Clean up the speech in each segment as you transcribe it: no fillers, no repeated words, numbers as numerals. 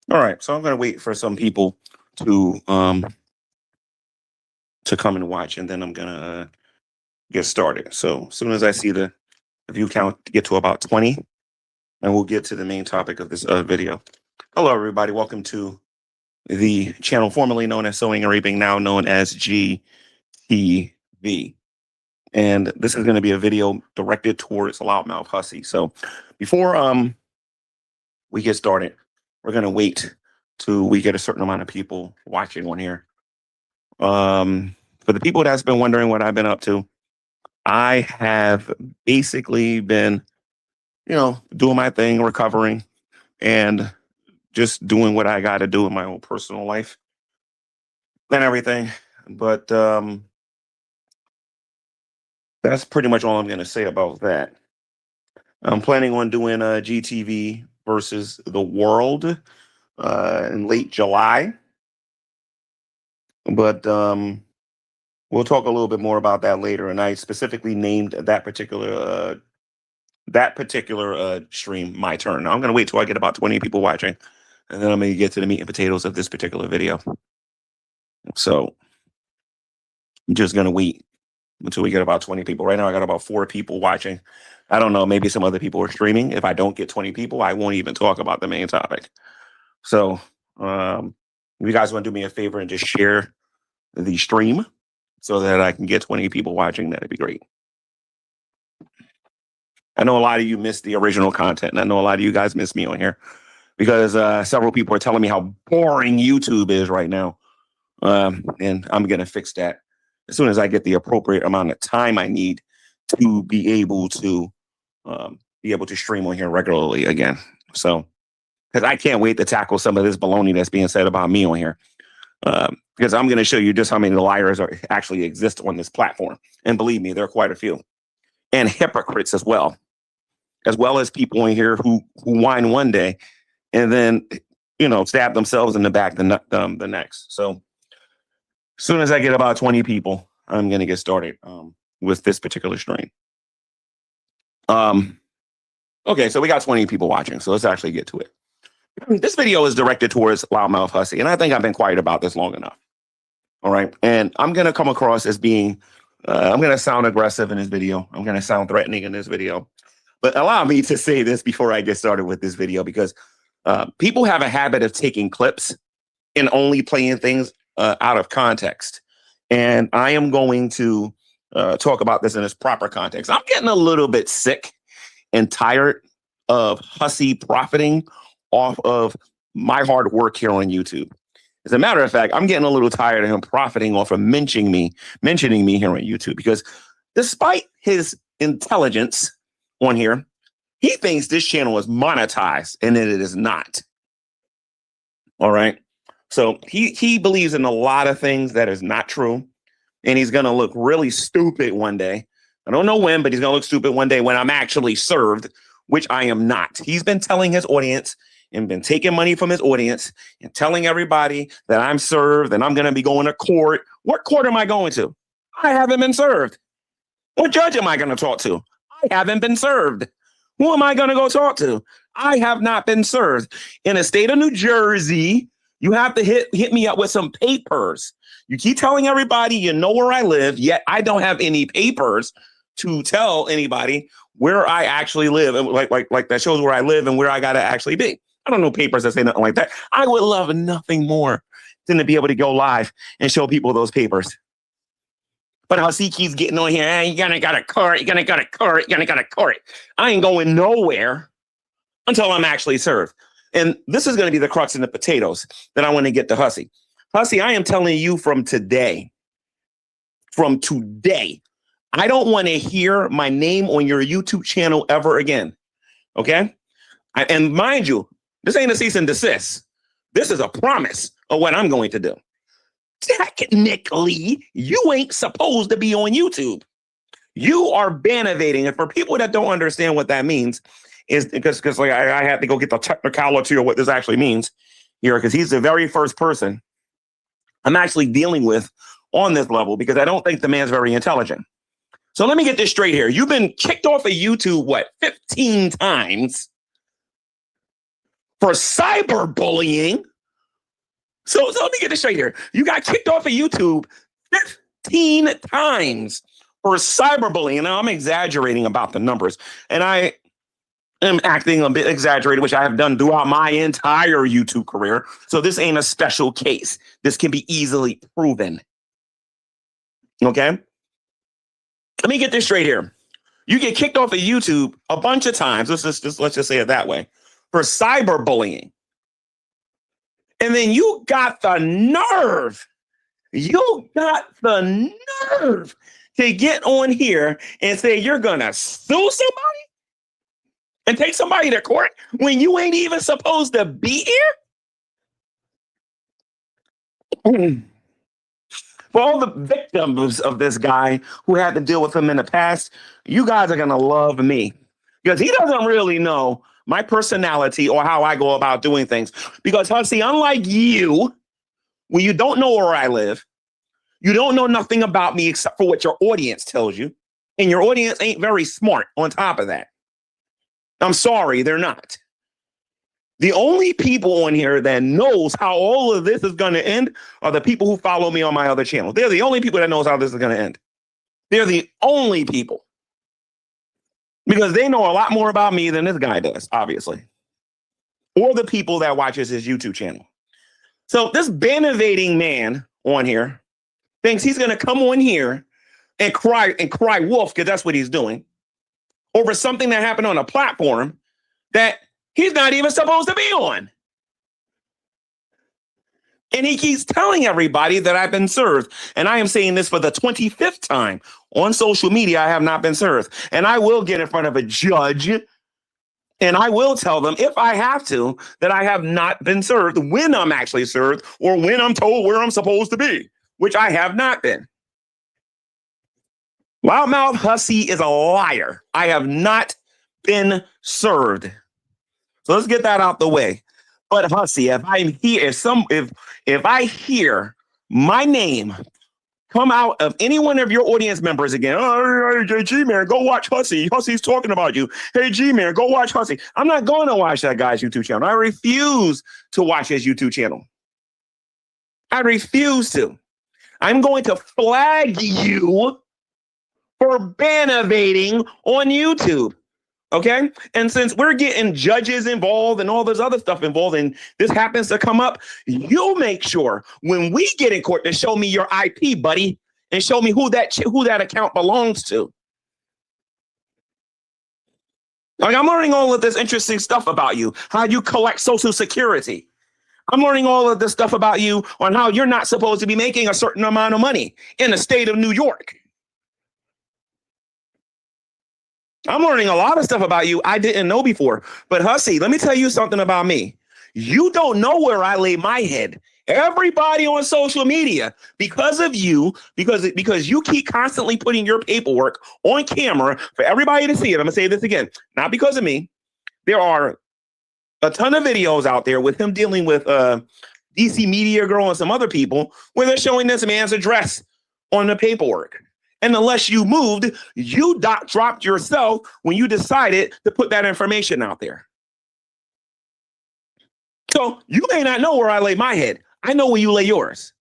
All right, so I'm going to wait for some people to um to come and watch, and then I'm going to get started. So as soon as I see the view count get to about 20, and we'll get to the main topic of this video. Hello, everybody. Welcome to the channel formerly known as Sewing and Reaping, now known as GTV. And this is going to be a video directed towards Loudmouth Hussy. So before we get started, we're going to wait till we get a certain amount of people watching on here. For the people that's been wondering what I've been up to, I have basically been, doing my thing, recovering, and just doing what I got to do in my own personal life and everything. But that's pretty much all I'm going to say about that. I'm planning on doing a GTV versus the world in late July. But we'll talk a little bit more about that later. And I specifically named that particular stream My Turn. Now, I'm going to wait till I get about 20 people watching, and then I'm going to get to the meat and potatoes of this particular video. So I'm just going to wait until we get about 20 people. Right now, I got about 4 people watching. I don't know. Maybe some other people are streaming. If I don't get 20 people, I won't even talk about the main topic. So if you guys want to do me a favor and just share the stream so that I can get 20 people watching, that'd be great. I know a lot of you missed the original content, and I know a lot of you guys miss me on here because several people are telling me how boring YouTube is right now. And I'm going to fix that as soon as I get the appropriate amount of time I need to be able to stream on here regularly again. So, because I can't wait to tackle some of this baloney that's being said about me on here. Because I'm going to show you just how many liars actually exist on this platform. And believe me, there are quite a few. And hypocrites as well as people in here who whine one day and then, stab themselves in the back the next. So as soon as I get about 20 people, I'm going to get started with this particular stream. Okay, so we got 20 people watching, so let's actually get to it. This video is directed towards Loudmouth Hussy, and I think I've been quiet about this long enough. All right, and I'm going to come across as being, I'm going to sound aggressive in this video. I'm going to sound threatening in this video. But allow me to say this before I get started with this video, because people have a habit of taking clips and only playing things out of context. And I am going to talk about this in its proper context. I'm getting a little bit sick and tired of Hussy profiting off of my hard work here on YouTube. As a matter of fact, I'm getting a little tired of him profiting off of mentioning me here on YouTube, because despite his intelligence on here, he thinks this channel is monetized and that it is not. All right. So he believes in a lot of things that is not true. And he's going to look really stupid one day. I don't know when, but he's going to look stupid one day when I'm actually served, which I am not. He's been telling his audience and been taking money from his audience and telling everybody that I'm served and I'm going to be going to court. What court am I going to? I haven't been served. What judge am I going to talk to? I haven't been served. Who am I going to go talk to? I have not been served. In the state of New Jersey, you have to hit me up with some papers. You keep telling everybody you know where I live, yet I don't have any papers to tell anybody where I actually live. And like that shows where I live and where I got to actually be. I don't know papers that say nothing like that. I would love nothing more than to be able to go live and show people those papers. But Hussy keeps getting on here. You're going to go to court. You're going to go to court. You're going to go to court. I ain't going nowhere until I'm actually served. And this is going to be the crux and the potatoes that I want to get to Hussy. Hussy, I am telling you from today, I don't want to hear my name on your YouTube channel ever again. Okay? And mind you, this ain't a cease and desist. This is a promise of what I'm going to do. Technically, you ain't supposed to be on YouTube. You are bannovating. And for people that don't understand what that means, is because like I had to go get the technicality of what this actually means here, because he's the very first person I'm actually dealing with on this level, because I don't think the man's very intelligent. So let me get this straight here. You've been kicked off of YouTube, 15 times for cyberbullying. So let me get this straight here. You got kicked off of YouTube 15 times for cyberbullying. Now, I'm exaggerating about the numbers, and I am acting a bit exaggerated, which I have done throughout my entire YouTube career. So this ain't a special case. This can be easily proven. Okay? Let me get this straight here. You get kicked off of YouTube a bunch of times. Let's just say it that way, for cyberbullying. And then you got the nerve to get on here and say you're going to sue somebody and take somebody to court when you ain't even supposed to be here? For all the victims of this guy who had to deal with him in the past, you guys are going to love me because he doesn't really know my personality or how I go about doing things. Because, Hussy, unlike you, when you don't know where I live, you don't know nothing about me except for what your audience tells you. And your audience ain't very smart on top of that. I'm sorry, they're not. The only people on here that knows how all of this is going to end are the people who follow me on my other channel. They're the only people that knows how this is going to end. They're the only people. Because they know a lot more about me than this guy does, obviously. Or the people that watches his YouTube channel. So this ban-evading man on here thinks he's going to come on here and cry wolf, because that's what he's doing, over something that happened on a platform that he's not even supposed to be on. And he keeps telling everybody that I've been served. And I am saying this for the 25th time. On social media, I have not been served. And I will get in front of a judge and I will tell them, if I have to, that I have not been served when I'm actually served or when I'm told where I'm supposed to be, which I have not been. Loudmouth Hussy is a liar. I have not been served. So let's get that out the way. But Hussy, if I'm here, if I hear my name come out of any one of your audience members again, oh, hey, G-Man, go watch Hussy. Hussy's talking about you. Hey, G-Man, go watch Hussy. I'm not going to watch that guy's YouTube channel. I refuse to watch his YouTube channel. I refuse to. I'm going to flag you for ban evading on YouTube. Okay. And since we're getting judges involved and all this other stuff involved, and this happens to come up, you make sure when we get in court to show me your IP, buddy, and show me who that account belongs to. Like, I'm learning all of this interesting stuff about you, how you collect Social Security. I'm learning all of this stuff about you on how you're not supposed to be making a certain amount of money in the state of New York. I'm learning a lot of stuff about you I didn't know before. But Hussy, let me tell you something about me. You don't know where I lay my head. Everybody on social media, because of you, because you keep constantly putting your paperwork on camera for everybody to see it. I'm going to say this again, not because of me. There are a ton of videos out there with him dealing with DC Media Girl and some other people where they're showing this man's address on the paperwork. And unless you moved, you dropped yourself when you decided to put that information out there. So you may not know where I lay my head. I know where you lay yours.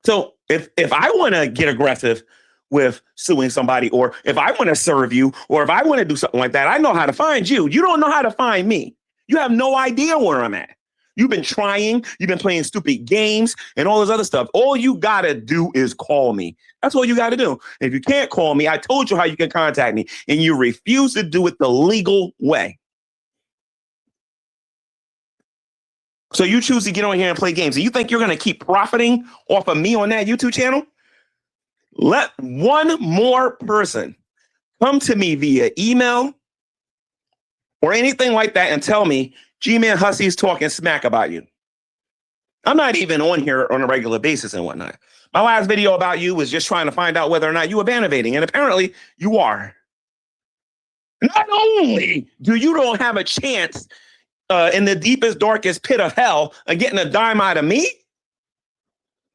So if I want to get aggressive with suing somebody, or if I want to serve you, or if I want to do something like that, I know how to find you. You don't know how to find me. You have no idea where I'm at. You've been trying, you've been playing stupid games and all this other stuff. All you got to do is call me. That's all you got to do. If you can't call me, I told you how you can contact me, and you refuse to do it the legal way. So you choose to get on here and play games, and you think you're going to keep profiting off of me on that YouTube channel? Let one more person come to me via email or anything like that and tell me, G-Man Hussy's talking smack about you. I'm not even on here on a regular basis and whatnot. My last video about you was just trying to find out whether or not you were ban evading, and apparently you are. Not only do you don't have a chance in the deepest, darkest pit of hell of getting a dime out of me,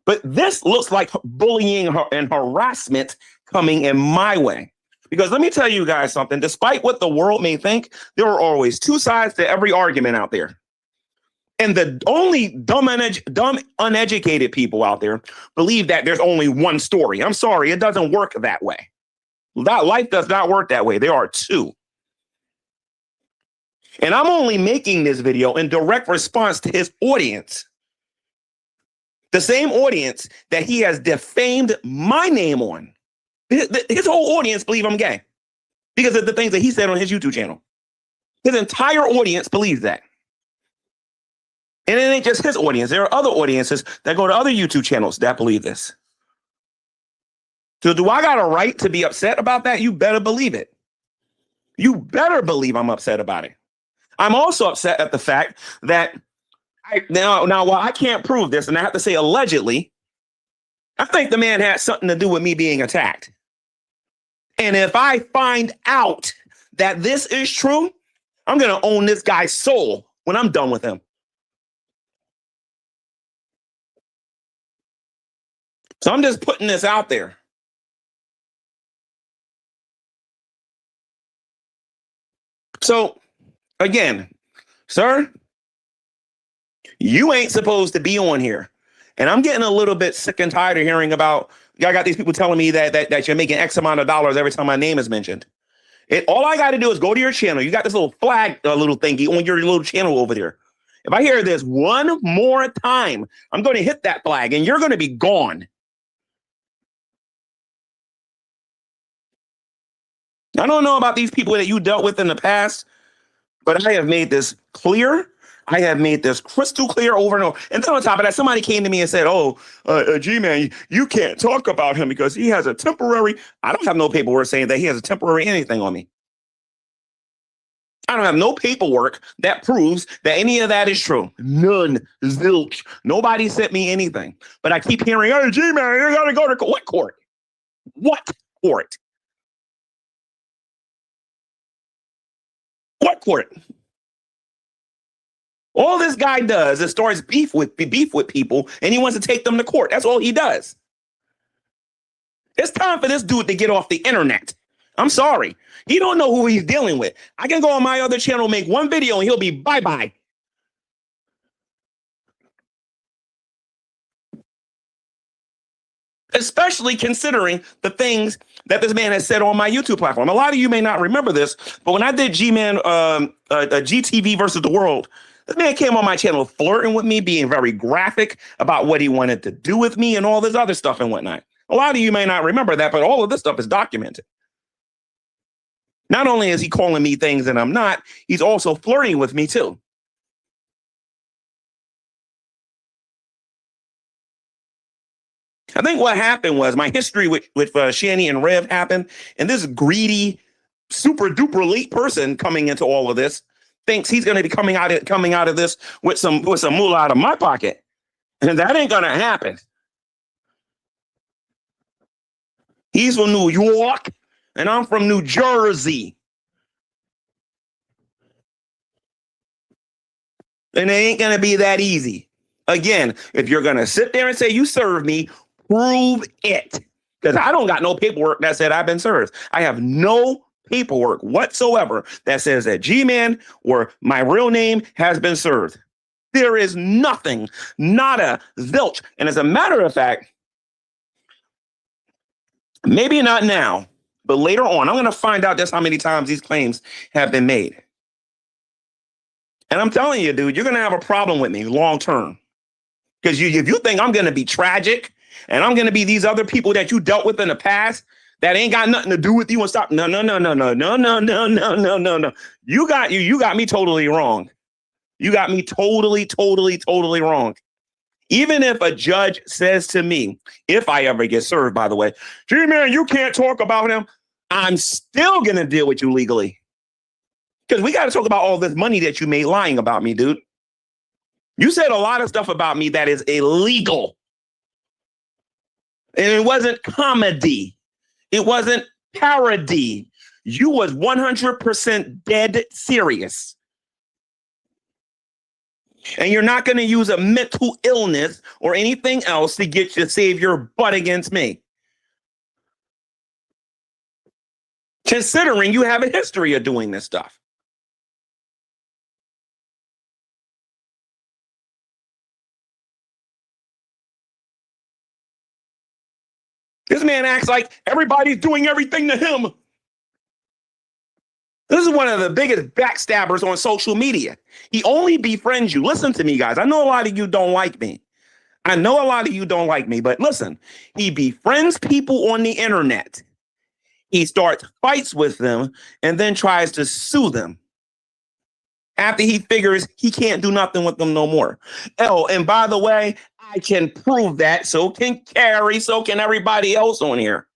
but this looks like bullying and harassment coming in my way. Because let me tell you guys something. Despite what the world may think, there are always two sides to every argument out there. And the only dumb, uneducated people out there believe that there's only one story. I'm sorry, it doesn't work that way. That life does not work that way. There are two. And I'm only making this video in direct response to his audience. The same audience that he has defamed my name on. His whole audience believe I'm gay because of the things that he said on his YouTube channel. His entire audience believes that. And it ain't just his audience. There are other audiences that go to other YouTube channels that believe this. So do I got a right to be upset about that? You better believe it. You better believe I'm upset about it. I'm also upset at the fact that now while I can't prove this, and I have to say allegedly, I think the man had something to do with me being attacked. And if I find out that this is true, I'm going to own this guy's soul when I'm done with him. So I'm just putting this out there. So again, sir, you ain't supposed to be on here. And I'm getting a little bit sick and tired of hearing about, I got these people telling me that you're making X amount of dollars every time my name is mentioned. All I got to do is go to your channel. You got this little flag, little thingy on your little channel over there. If I hear this one more time, I'm going to hit that flag and you're going to be gone. I don't know about these people that you dealt with in the past, but I have made this clear. I have made this crystal clear over and over. And then on top of that, somebody came to me and said, oh, G-Man, you can't talk about him because he has a temporary. I don't have no paperwork saying that he has a temporary anything on me. I don't have no paperwork that proves that any of that is true. None. Zilch. Nobody sent me anything. But I keep hearing, hey, G-Man, you got to go to court. What court? What court? What court? All this guy does is starts beef with people, and he wants to take them to court. That's all he does. It's time for this dude to get off the internet. I'm sorry. He don't know who he's dealing with. I can go on my other channel, make one video, and he'll be bye-bye. Especially considering the things that this man has said on my YouTube platform. A lot of you may not remember this, but when I did G-Man, GTV versus the world, this man came on my channel flirting with me, being very graphic about what he wanted to do with me and all this other stuff and whatnot. A lot of you may not remember that, but all of this stuff is documented. Not only is he calling me things that I'm not, he's also flirting with me too. I think what happened was my history with Shani and Rev happened, and this greedy, super duper late person coming into all of this thinks he's going to be coming out of this with some moolah out of my pocket, and that ain't going to happen. He's from New York, and I'm from New Jersey, and it ain't going to be that easy. Again, if you're going to sit there and say you serve me, prove it, because I don't got no paperwork that said I've been served. I have no paperwork whatsoever that says that G-Man or my real name has been served. There is nothing, nada, zilch. And as a matter of fact, maybe not now, but later on, I'm going to find out just how many times these claims have been made. And I'm telling you, dude, you're going to have a problem with me long term. Because if you think I'm going to be tragic and I'm going to be these other people that you dealt with in the past that ain't got nothing to do with you and stop. No. You got me totally wrong. You got me totally wrong. Even if a judge says to me, if I ever get served, by the way, G-Man, you can't talk about him, I'm still going to deal with you legally. Because we got to talk about all this money that you made lying about me, dude. You said a lot of stuff about me that is illegal. And it wasn't comedy. It wasn't parody. You was 100% dead serious. And you're not going to use a mental illness or anything else to get you to save your butt against me. considering you have a history of doing this stuff. This man acts like everybody's doing everything to him. This is one of the biggest backstabbers on social media. He only befriends you. Listen to me, guys. I know a lot of you don't like me. But listen, he befriends people on the internet. He starts fights with them and then tries to sue them after he figures he can't do nothing with them no more. Oh, and by the way, I can prove that. So can Carrie. So can everybody else on here.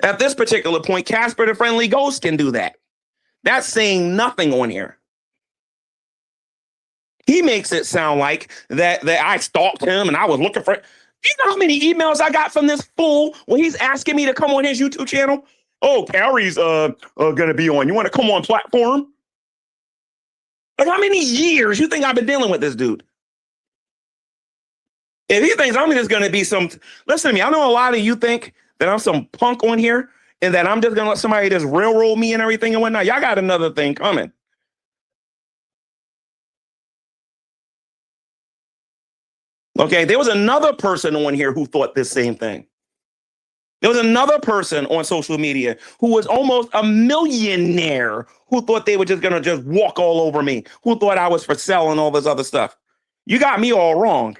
At this particular point, Casper the Friendly Ghost can do that. That's saying nothing on here. He makes it sound like that I stalked him and I was looking for. You know how many emails I got from this fool when he's asking me to come on his YouTube channel? Oh, Carrie's gonna be on. You want to come on platform? Like, how many years you think I've been dealing with this dude? If he thinks I'm just gonna be some, listen to me. I know a lot of you think that I'm some punk on here and that I'm just gonna let somebody just railroad me and everything and whatnot. Y'all got another thing coming. Okay, there was another person on here who thought this same thing. There was another person on social media who was almost a millionaire who thought they were just gonna just walk all over me, who thought I was for sale and all this other stuff. You got me all wrong.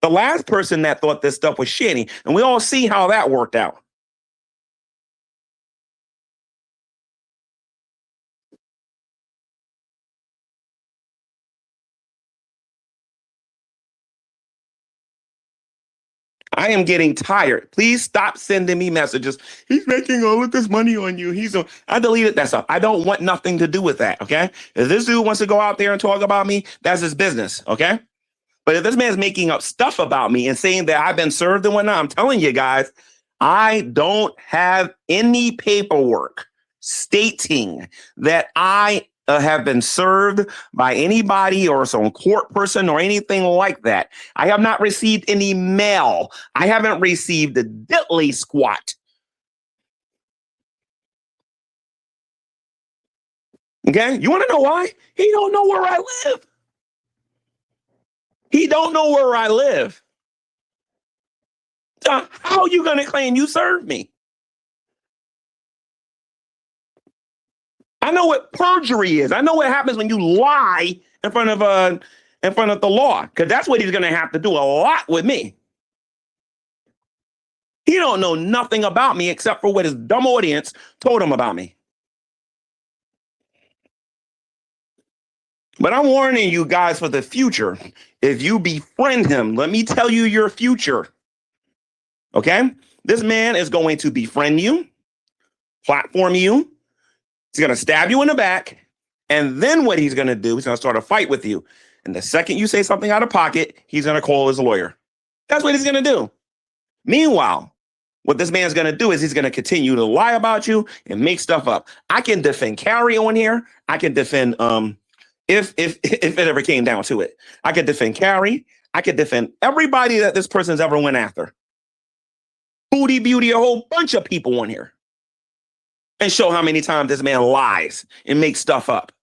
The last person that thought this stuff was shitty, and we all see how that worked out. I am getting tired. Please stop sending me messages. He's making all of this money on you. I deleted that stuff. I don't want nothing to do with that. Okay. If this dude wants to go out there and talk about me, that's his business. Okay. But if this man's making up stuff about me and saying that I've been served and whatnot, I'm telling you guys, I don't have any paperwork stating that I have been served by anybody or some court person or anything like that. I have not received any mail. I haven't received a diddly squat. Okay, you want to know why? He don't know where I live. He don't know where I live. So how are you going to claim you served me? I know what perjury is. I know what happens when you lie in front of the law, because that's what he's going to have to do a lot with me. He don't know nothing about me except for what his dumb audience told him about me. But I'm warning you guys for the future. If you befriend him, let me tell you your future. Okay? This man is going to befriend you, platform you. He's going to stab you in the back. And then what he's going to do, he's going to start a fight with you. And the second you say something out of pocket, he's going to call his lawyer. That's what he's going to do. Meanwhile, what this man's going to do is he's going to continue to lie about you and make stuff up. I can defend Carrie on here. I can defend, if it ever came down to it, I could defend Carrie. I could defend everybody that this person's ever went after. Booty Beauty, a whole bunch of people on here. And show how many times this man lies and makes stuff up.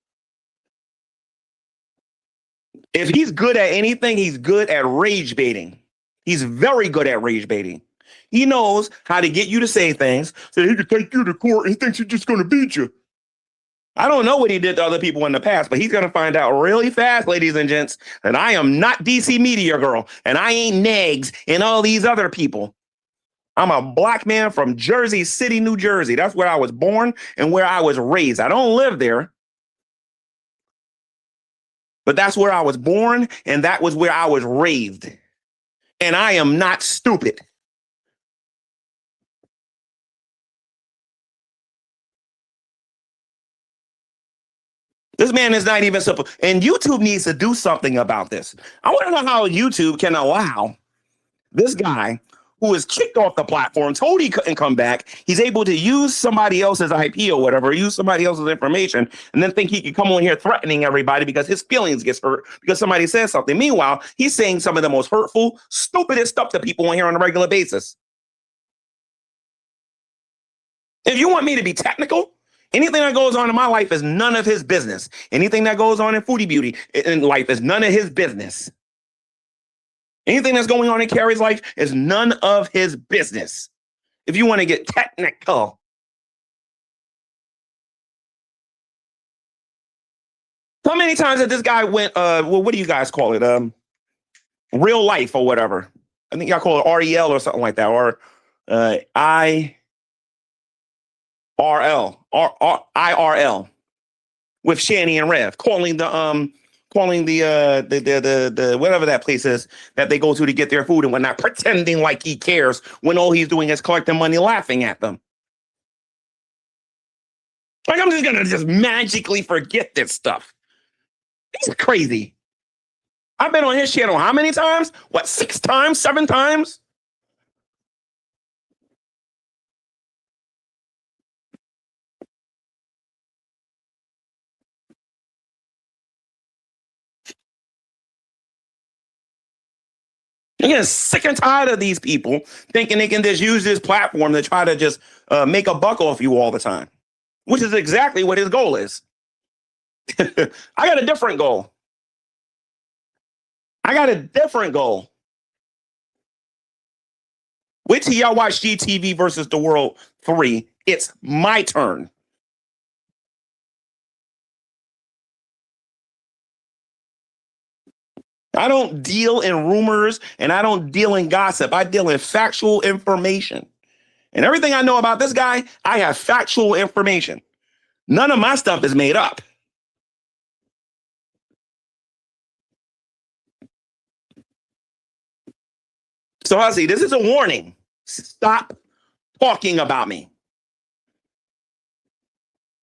If he's good at anything, he's good at rage baiting. He's very good at rage baiting. He knows how to get you to say things so that he can take you to court and he thinks he's just going to beat you. I don't know what he did to other people in the past, but he's going to find out really fast, ladies and gents, that I am not DC Media Girl and I ain't Negs and all these other people. I'm a black man from Jersey City, New Jersey. That's where I was born and where I was raised. I don't live there, but that's where I was born and that was where I was raised. And I am not stupid. This man is not even simple. And YouTube needs to do something about this. I want to know how YouTube can allow this guy who is kicked off the platform, told he couldn't come back. He's able to use somebody else's IP or whatever, use somebody else's information, and then think he can come on here threatening everybody because his feelings gets hurt because somebody says something. Meanwhile, he's saying some of the most hurtful, stupidest stuff to people on here on a regular basis. If you want me to be technical, anything that goes on in my life is none of his business. Anything that goes on in Foodie Beauty in life is none of his business. Anything that's going on in Carrie's life is none of his business. If you want to get technical. How many times that this guy went, well, what do you guys call it? Real life or whatever. I think y'all call it REL or something like that. Or IRL with Shani and Rev, calling the whatever that place is that they go to get their food and whatnot, pretending like he cares when all he's doing is collecting money, laughing at them. Like, I'm just gonna magically forget this stuff. He's crazy. I've been on his channel how many times? What, 6 times, 7 times? I'm getting sick and tired of these people thinking they can just use this platform to try to just make a buck off you all the time, which is exactly what his goal is. I got a different goal. Wait till y'all watch GTV versus the World 3. It's my turn. I don't deal in rumors and I don't deal in gossip. I deal in factual information. And everything I know about this guy, I have factual information. None of my stuff is made up. So Hussy, this is a warning. Stop talking about me.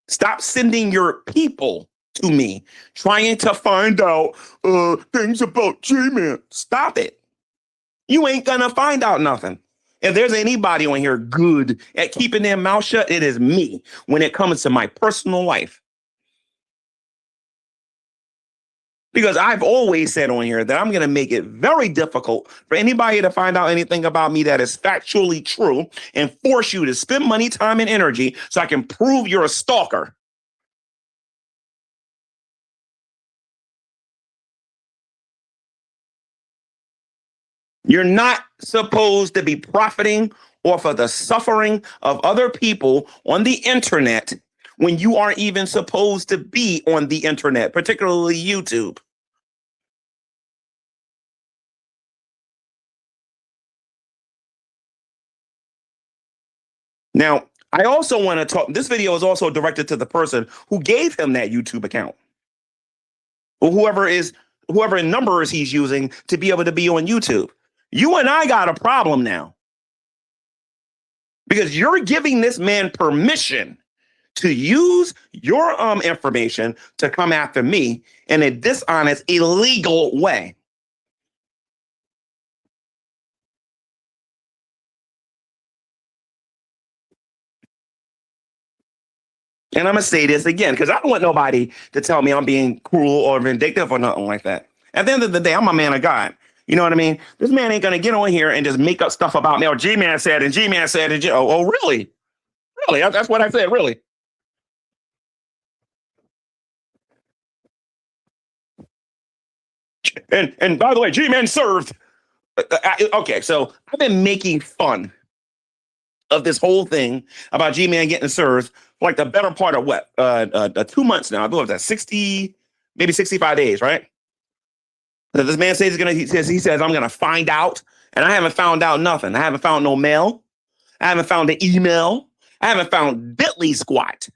Stop sending your people to me trying to find out things about J-Man. Stop it. You ain't gonna find out nothing. If there's anybody on here good at keeping their mouth shut, it is me when it comes to my personal life. Because I've always said on here that I'm going to make it very difficult for anybody to find out anything about me that is factually true and force you to spend money, time, and energy so I can prove you're a stalker. You're not supposed to be profiting off of the suffering of other people on the internet when you aren't even supposed to be on the internet, particularly YouTube. Now, I also want to talk, this video is also directed to the person who gave him that YouTube account. Or whoever numbers he's using to be able to be on YouTube. You and I got a problem now. Because you're giving this man permission to use your information to come after me in a dishonest, illegal way. And I'm going to say this again, because I don't want nobody to tell me I'm being cruel or vindictive or nothing like that. At the end of the day, I'm a man of God. You know what I mean? This man ain't going to get on here and just make up stuff about me. Oh, G-Man said, and G-Man said, and oh, really? Really? That's what I said, really. And by the way, G-Man served. Okay, so I've been making fun of this whole thing about G-Man getting served for like the better part of what? 2 months now. I believe it's 60, maybe 65 days, right? This man says he says, I'm gonna find out, and I haven't found out nothing. I haven't found no mail. I haven't found the email. I haven't found diddly squat.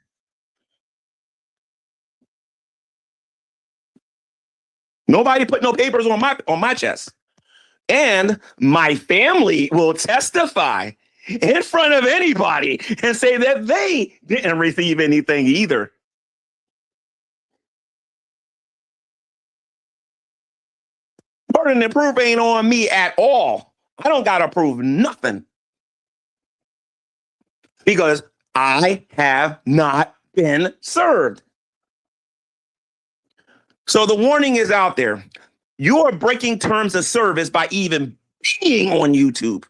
Nobody put no papers on my chest. And my family will testify in front of anybody and say that they didn't receive anything either. Burden and proof ain't on me at all. I don't got to prove nothing because I have not been served. So the warning is out there. You are breaking terms of service by even being on YouTube.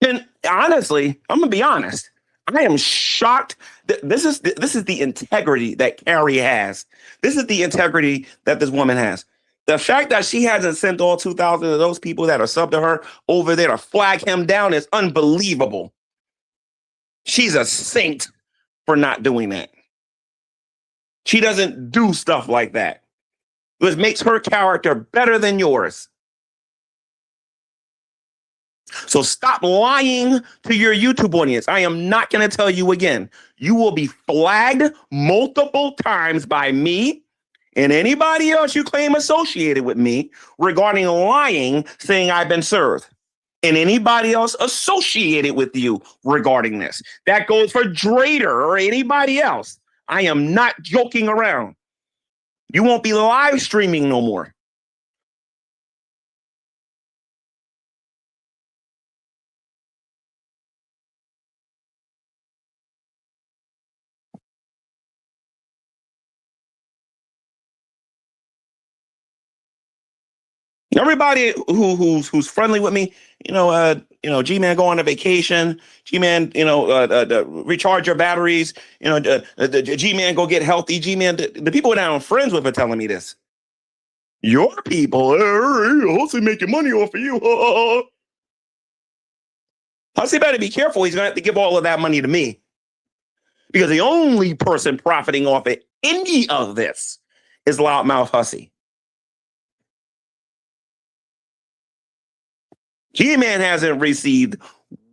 And honestly, I'm gonna be honest. I am shocked. This is the integrity that Carrie has. This is the integrity that this woman has. The fact that she hasn't sent all 2,000 of those people that are sub to her over there to flag him down is unbelievable. She's a saint for not doing that. She doesn't do stuff like that, which makes her character better than yours. So stop lying to your YouTube audience. I am not going to tell you again. You will be flagged multiple times by me and anybody else you claim associated with me regarding lying, saying I've been served, and anybody else associated with you regarding this. That goes for Drader or anybody else. I am not joking around. You won't be live streaming no more. Everybody who's friendly with me, G-Man, go on a vacation. G-Man, recharge your batteries. G-Man, go get healthy. G-Man, the people that I'm friends with are telling me this. Your people, Hussy making money off of you. Hussy better be careful. He's gonna have to give all of that money to me, because the only person profiting off of any of this is loudmouth Hussy. G-Man hasn't received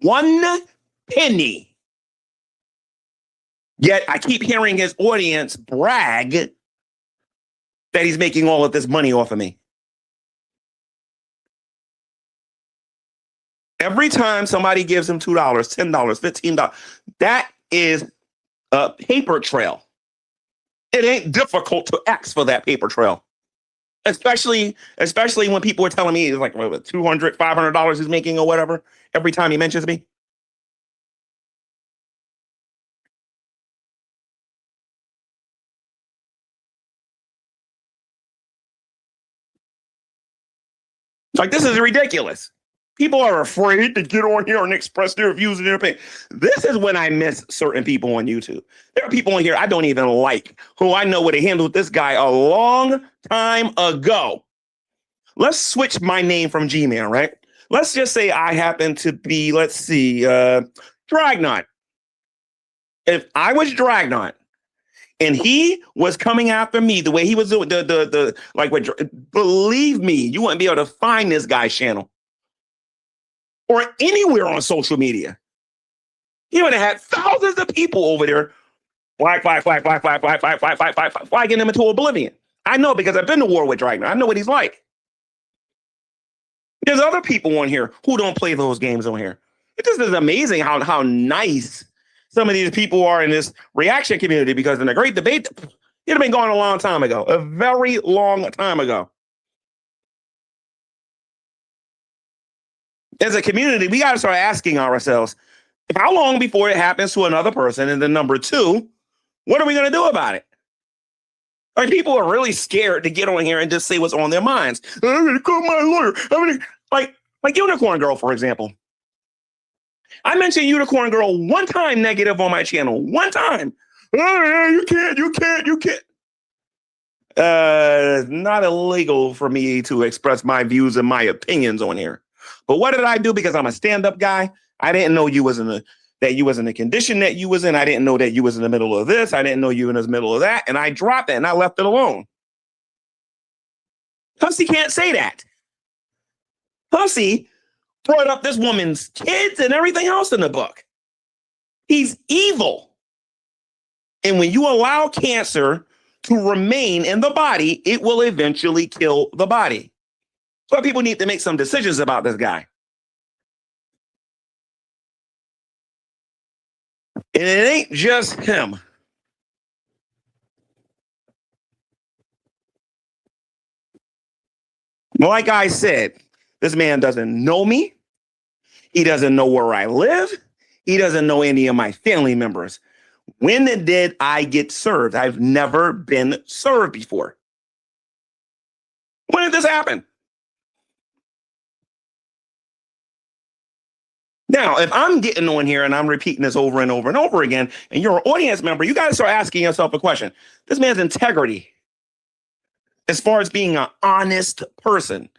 one penny. Yet I keep hearing his audience brag that he's making all of this money off of me. Every time somebody gives him $2, $10, $15, that is a paper trail. It ain't difficult to ask for that paper trail. Especially when people are telling me it's like $200, $500 he's making or whatever every time he mentions me. Like, this is ridiculous. People are afraid to get on here and express their views and their opinion. This is when I miss certain people on YouTube. There are people on here I don't even like, who I know would have handled this guy a long time ago. Let's switch my name from G-Man, right? Let's just say I happen to be, Dragnot. If I was Dragnot and he was coming after me the way he was doing, believe me, you wouldn't be able to find this guy's channel or anywhere on social media. He would have had thousands of people over there flagging him into oblivion. I know, because I've been to war with Dragnot. I know what he's like. There's other people on here who don't play those games on here. It just is amazing how nice some of these people are in this reaction community, because in the great debate, it'd have been going a long time ago, a very long time ago. As a community, we got to start asking ourselves, how long before it happens to another person? And then number two, what are we going to do about it? Like, people are really scared to get on here and just say what's on their minds. I'm going to call my lawyer. Like Unicorn Girl, for example. I mentioned Unicorn Girl one time negative on my channel. One time. You can't. It's not illegal for me to express my views and my opinions on here. But what did I do? Because I'm a stand-up guy. I didn't know you was in the condition that you was in. I didn't know that you was in the middle of this. I didn't know you in the middle of that. And I dropped it and I left it alone. Hussy can't say that. Hussy brought up this woman's kids and everything else in the book. He's evil. And when you allow cancer to remain in the body, it will eventually kill the body. So people need to make some decisions about this guy. And it ain't just him. Like I said, this man doesn't know me. He doesn't know where I live. He doesn't know any of my family members. When did I get served? I've never been served before. When did this happen? Now, if I'm getting on here and I'm repeating this over and over and over again, and you're an audience member, you got to start asking yourself a question. This man's integrity, as far as being an honest person.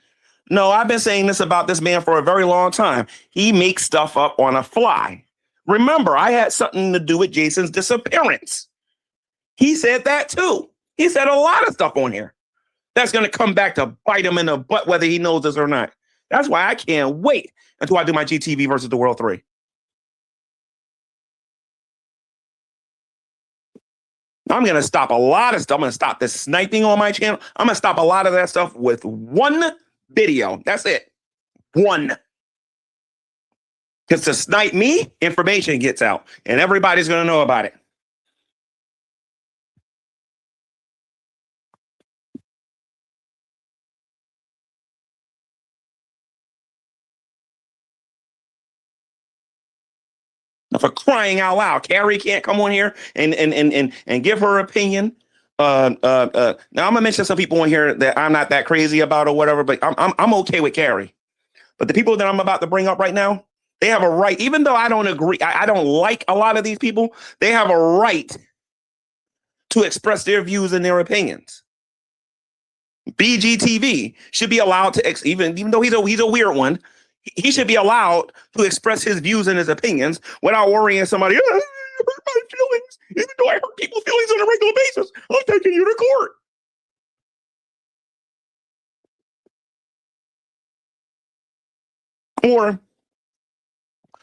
No, I've been saying this about this man for a very long time. He makes stuff up on a fly. Remember, I had something to do with Jason's disappearance. He said that too. He said a lot of stuff on here that's going to come back to bite him in the butt, whether he knows this or not. That's why I can't wait until I do my GTV versus the World 3. I'm going to stop a lot of stuff. I'm going to stop this sniping on my channel. I'm going to stop a lot of that stuff with one video. That's it. One. Because to snipe me, information gets out and everybody's going to know about it. For crying out loud, Carrie can't come on here and give her opinion. Now I'm gonna mention some people on here that I'm not that crazy about or whatever, but I'm okay with Carrie. But the people that I'm about to bring up right now, they have a right, even though I don't agree, I don't like a lot of these people, they have a right to express their views and their opinions. BGTV should be allowed to, even though he's a weird one, he should be allowed to express his views and his opinions without worrying somebody, oh, you hurt my feelings. Even though I hurt people's feelings on a regular basis, I'm taking you to court. Or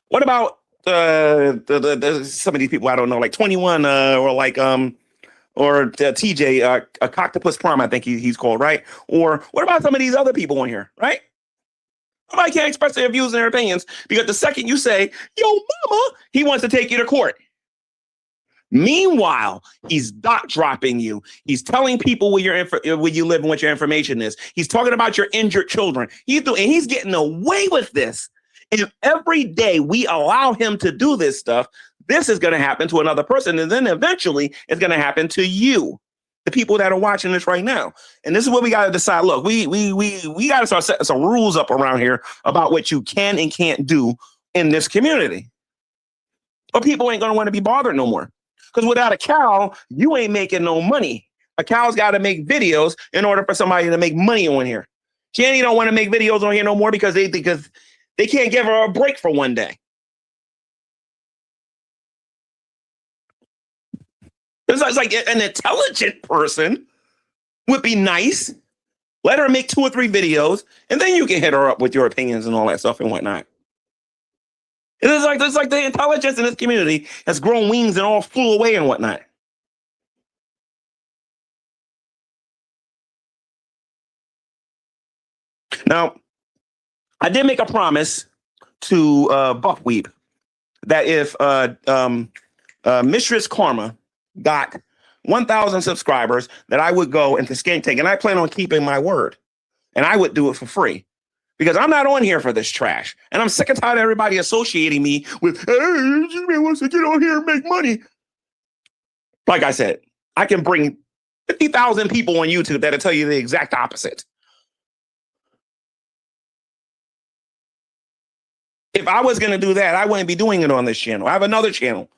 what about some of these people I don't know, like 21 or like or TJ, Octopus Prime, I think he's called, right? Or what about some of these other people on here, right? Nobody can't express their views and their opinions because the second you say, yo, mama, he wants to take you to court. Meanwhile, he's dot dropping you. He's telling people where you live and what your information is. He's talking about your injured children. He's getting away with this. And every day we allow him to do this stuff, this is going to happen to another person. And then eventually it's going to happen to you, the people that are watching this right now. And this is what we got to decide. Look, we got to start setting some rules up around here about what you can and can't do in this community. Or people ain't going to want to be bothered no more. Because without a cow, you ain't making no money. A cow's got to make videos in order for somebody to make money on here. Jenny don't want to make videos on here no more because they can't give her a break for one day. It's like an intelligent person would be nice. Let her make 2 or 3 videos, and then you can hit her up with your opinions and all that stuff and whatnot. It's like the intelligence in this community has grown wings and all flew away and whatnot. Now, I did make a promise to Buckweep that if Mistress Karma got 1,000 subscribers, that I would go into Skank Tank, and I plan on keeping my word, and I would do it for free. Because I'm not on here for this trash. And I'm sick and tired of everybody associating me with, hey, this man wants to get on here and make money. Like I said, I can bring 50,000 people on YouTube that'll tell you the exact opposite. If I was going to do that, I wouldn't be doing it on this channel. I have another channel.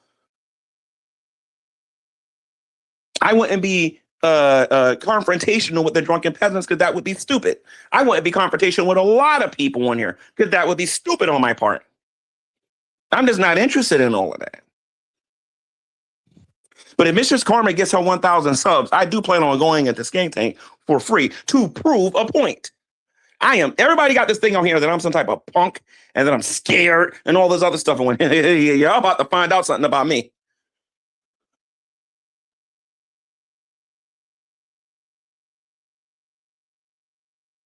I wouldn't be confrontational with the drunken peasants because that would be stupid. I wouldn't be confrontational with a lot of people on here because that would be stupid on my part. I'm just not interested in all of that. But if Mistress Karma gets her 1,000 subs, I do plan on going into Skank Tank for free to prove a point. Everybody got this thing on here that I'm some type of punk and that I'm scared and all this other stuff. And when you're about to find out something about me.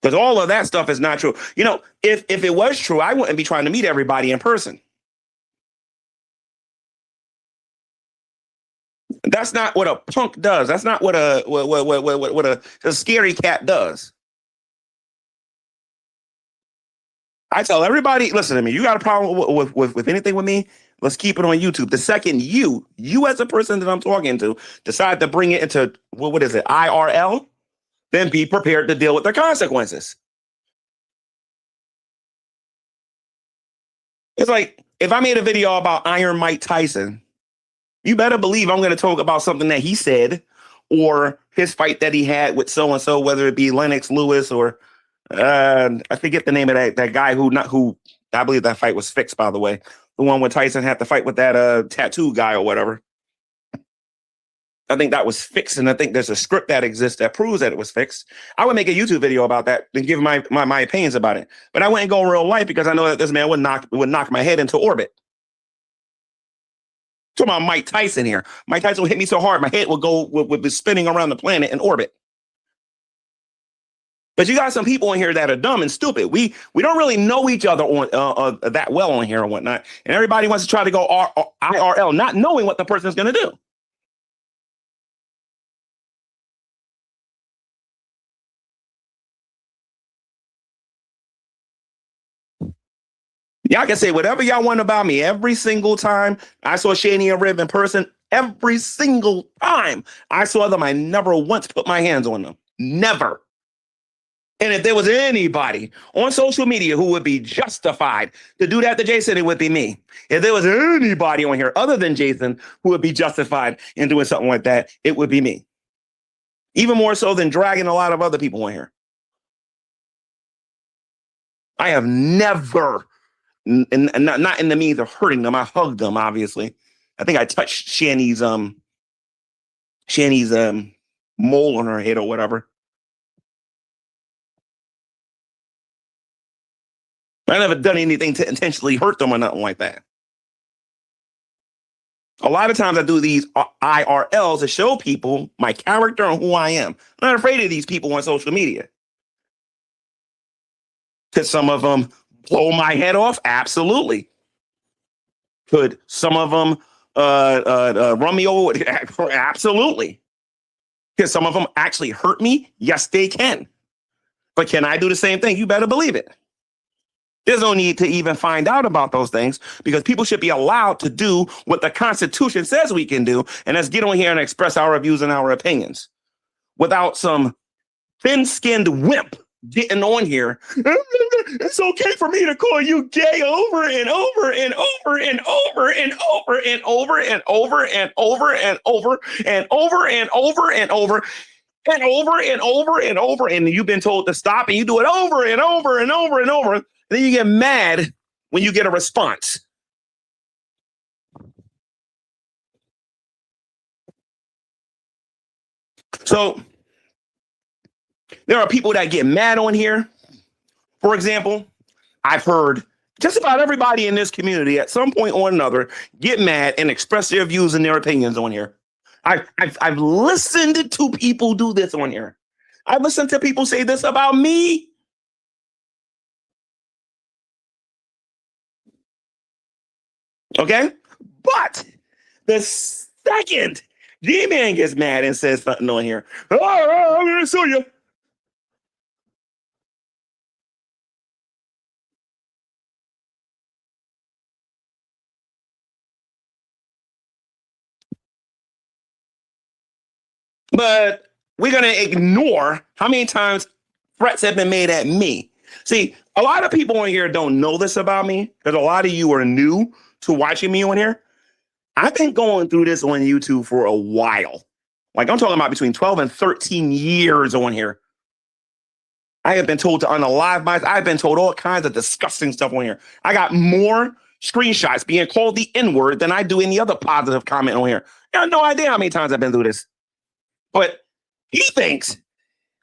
Because all of that stuff is not true. You know, if it was true, I wouldn't be trying to meet everybody in person. That's not what a punk does. That's not what a scary cat does. I tell everybody, listen to me. You got a problem with anything with me? Let's keep it on YouTube. The second you as a person that I'm talking to decide to bring it into what is it, IRL? Then be prepared to deal with the consequences. It's like if I made a video about Iron Mike Tyson, you better believe I'm going to talk about something that he said or his fight that he had with so and so, whether it be Lennox Lewis or I forget the name of that guy who I believe that fight was fixed, by the way. The one where Tyson had to fight with that tattoo guy or whatever. I think that was fixed, and I think there's a script that exists that proves that it was fixed. I would make a YouTube video about that and give my opinions about it. But I wouldn't go in real life because I know that this man would knock my head into orbit. Talking about Mike Tyson here. Mike Tyson would hit me so hard, my head would be spinning around the planet in orbit. But you got some people in here that are dumb and stupid. We don't really know each other on that well on here and whatnot. And everybody wants to try to go IRL, not knowing what the person is going to do. Y'all can say whatever y'all want about me. Every single time I saw Shani and Riv in person, every single time I saw them, I never once put my hands on them. Never. And if there was anybody on social media who would be justified to do that to Jason, it would be me. If there was anybody on here other than Jason who would be justified in doing something like that, it would be me. Even more so than dragging a lot of other people on here. I have never, and not in the means of hurting them. I hugged them, obviously. I think I touched Shani's mole on her head or whatever. I never done anything to intentionally hurt them or nothing like that. A lot of times I do these IRLs to show people my character and who I am. I'm not afraid of these people on social media. Could some of them blow my head off? Absolutely. Could some of them run me over? Absolutely. Could some of them actually hurt me? Yes, they can. But can I do the same thing? You better believe it. There's no need to even find out about those things because people should be allowed to do what the Constitution says we can do, and that's get on here and express our views and our opinions without some thin-skinned wimp getting on here. It's okay for me to call you gay over and over and over and over and over and over and over and over and over and over and over and over and over and over and over, and you've been told to stop, and you do it over and over and over and over. Then you get mad when you get a response. So there are people that get mad on here. For example, I've heard just about everybody in this community at some point or another get mad and express their views and their opinions on here. I've listened to people do this on here. I've listened to people say this about me. Okay? But the second G-Man gets mad and says something on here, oh, I'm going to sue you. But we're going to ignore how many times threats have been made at me. See, a lot of people on here don't know this about me because a lot of you are new to watching me on here. I've been going through this on YouTube for a while. Like I'm talking about between 12 and 13 years on here. I have been told to unalive myself. I've been told all kinds of disgusting stuff on here. I got more screenshots being called the N-word than I do any other positive comment on here. I have no idea how many times I've been through this. But he thinks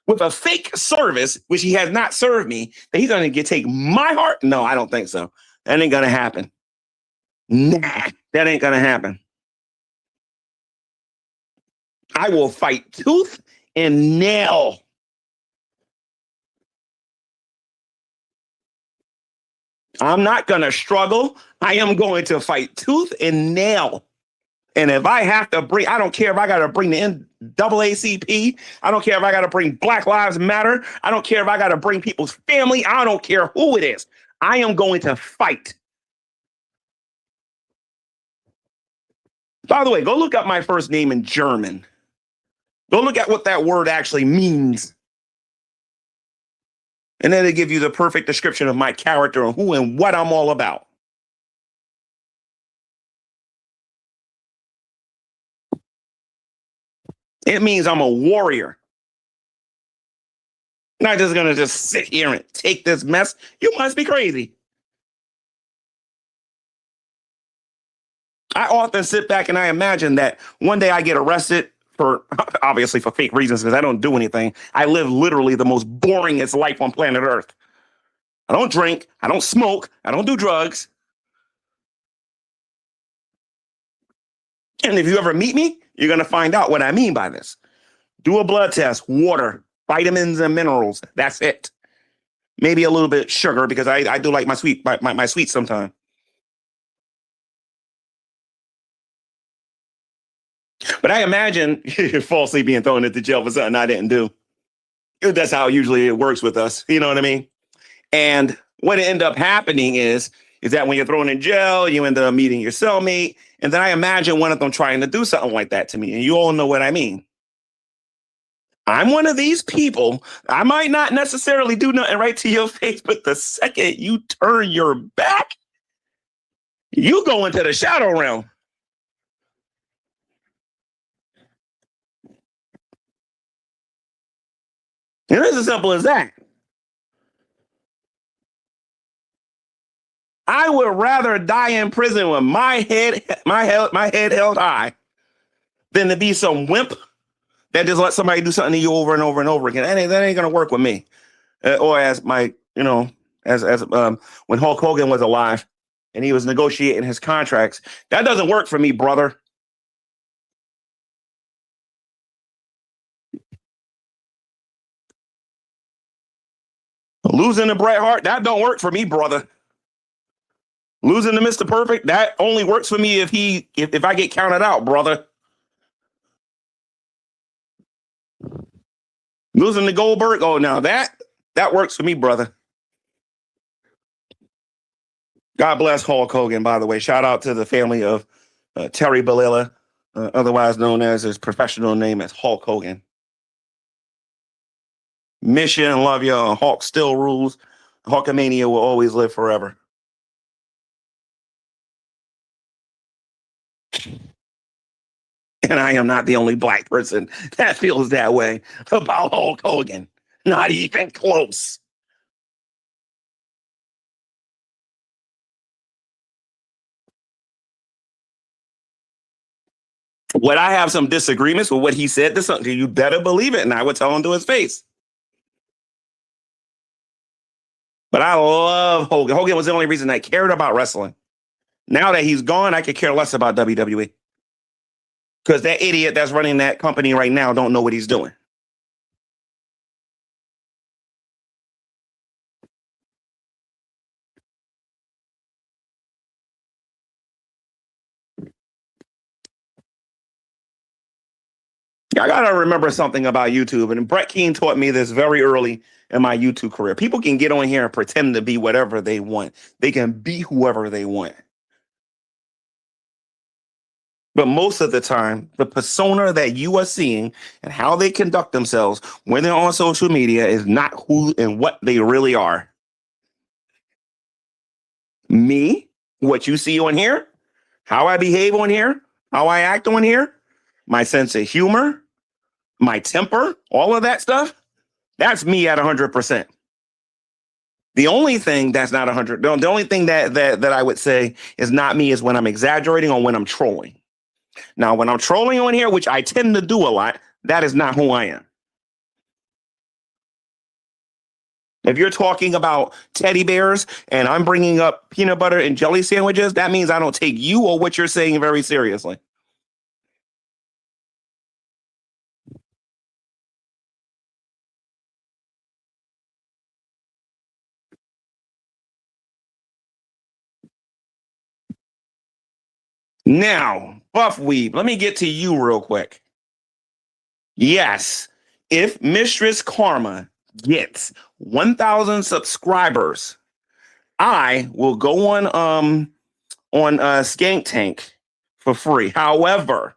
with a fake service, which he has not served me, that he's going to take my heart. No, I don't think so. That ain't going to happen. Nah, that ain't going to happen. I will fight tooth and nail. I'm not going to struggle. I am going to fight tooth and nail. And if I have to bring, I don't care if I got to bring the NAACP. I don't care if I got to bring Black Lives Matter. I don't care if I got to bring people's family. I don't care who it is. I am going to fight. By the way, go look up my first name in German. Go look at what that word actually means. And then they give you the perfect description of my character and who and what I'm all about. It means I'm a warrior. Not just gonna just sit here and take this mess. You must be crazy. I often sit back and I imagine that one day I get arrested for obviously for fake reasons because I don't do anything. I live literally the most boringest life on planet Earth. I don't drink, I don't smoke, I don't do drugs. And if you ever meet me, you're gonna find out what I mean by this. Do a blood test, water, vitamins and minerals. That's it. Maybe a little bit of sugar because I do like my sweets sometimes. But I imagine falsely being thrown into jail for something I didn't do. That's how usually it works with us. You know what I mean? And what end up happening is that when you're thrown in jail, you end up meeting your cellmate. And then I imagine one of them trying to do something like that to me. And you all know what I mean. I'm one of these people. I might not necessarily do nothing right to your face, but the second you turn your back, you go into the shadow realm. And it's as simple as that. I would rather die in prison with my head held high than to be some wimp that just let somebody do something to you over and over and over again. That ain't gonna work with me. Or as my, as when Hulk Hogan was alive and he was negotiating his contracts, that doesn't work for me, brother. Losing to Bret Hart, that don't work for me, brother. Losing to Mr. Perfect, that only works for me if I get counted out, brother. Losing to Goldberg, oh, now that works for me, brother. God bless Hulk Hogan, by the way. Shout out to the family of Terry Bollea, otherwise known as his professional name as Hulk Hogan. Mission, love you. Hulk still rules. Hulkamania will always live forever. And I am not the only black person that feels that way about Hulk Hogan. Not even close. Would I have some disagreements with what he said to something? You better believe it. And I would tell him to his face. But I love Hogan. Hogan was the only reason I cared about wrestling. Now that he's gone, I could care less about WWE. Because that idiot that's running that company right now don't know what he's doing. I gotta remember something about YouTube, and Brett Keane taught me this very early in my YouTube career. People can get on here and pretend to be whatever they want. They can be whoever they want. But most of the time, the persona that you are seeing and how they conduct themselves when they're on social media is not who and what they really are. Me, what you see on here, how I behave on here, how I act on here, my sense of humor, my temper, all of that stuff, that's me at 100%. The only thing that's not 100, the only thing that I would say is not me is when I'm exaggerating or when I'm trolling. Now, when I'm trolling on here, which I tend to do a lot, that is not who I am. If you're talking about teddy bears and I'm bringing up peanut butter and jelly sandwiches, that means I don't take you or what you're saying very seriously. Now, Buff Weeb, let me get to you real quick. Yes, if Mistress Karma gets 1,000 subscribers, I will go on Skank Tank for free. However,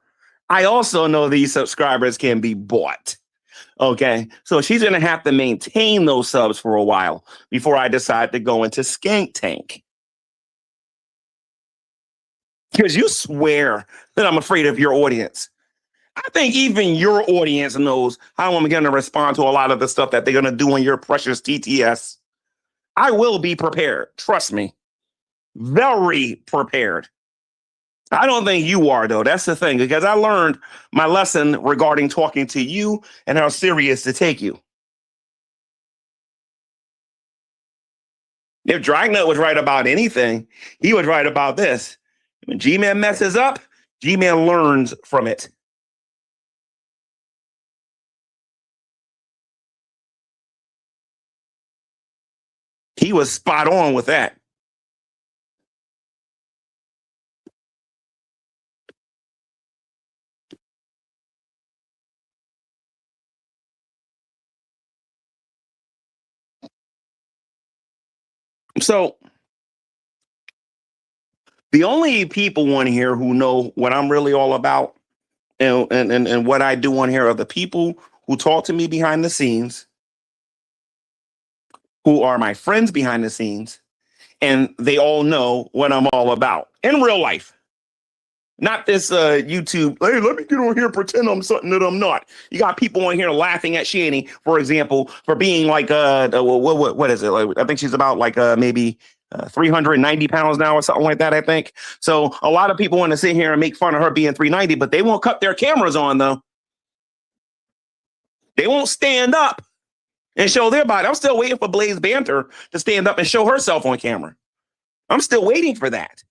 I also know these subscribers can be bought. Okay, so she's gonna have to maintain those subs for a while before I decide to go into Skank Tank. Because you swear that I'm afraid of your audience. I think even your audience knows how I'm going to respond to a lot of the stuff that they're going to do in your precious TTS. I will be prepared. Trust me. Very prepared. I don't think you are, though. That's the thing, because I learned my lesson regarding talking to you and how serious to take you. If Dragnet was right about anything, he was right about this. When G-Man messes up, G-Man learns from it. He was spot on with that. So the only people on here who know what I'm really all about and what I do on here are the people who talk to me behind the scenes, who are my friends behind the scenes, and they all know what I'm all about in real life. Not this YouTube, hey, let me get on here and pretend I'm something that I'm not. You got people on here laughing at Shani, for example, for being like, what is it? Like, I think she's about like maybe 390 pounds now or something like that, I think. So a lot of people want to sit here and make fun of her being 390, but they won't cut their cameras on, though. They won't stand up and show their body. I'm still waiting for Blaze Banter to stand up and show herself on camera. I'm still waiting for that.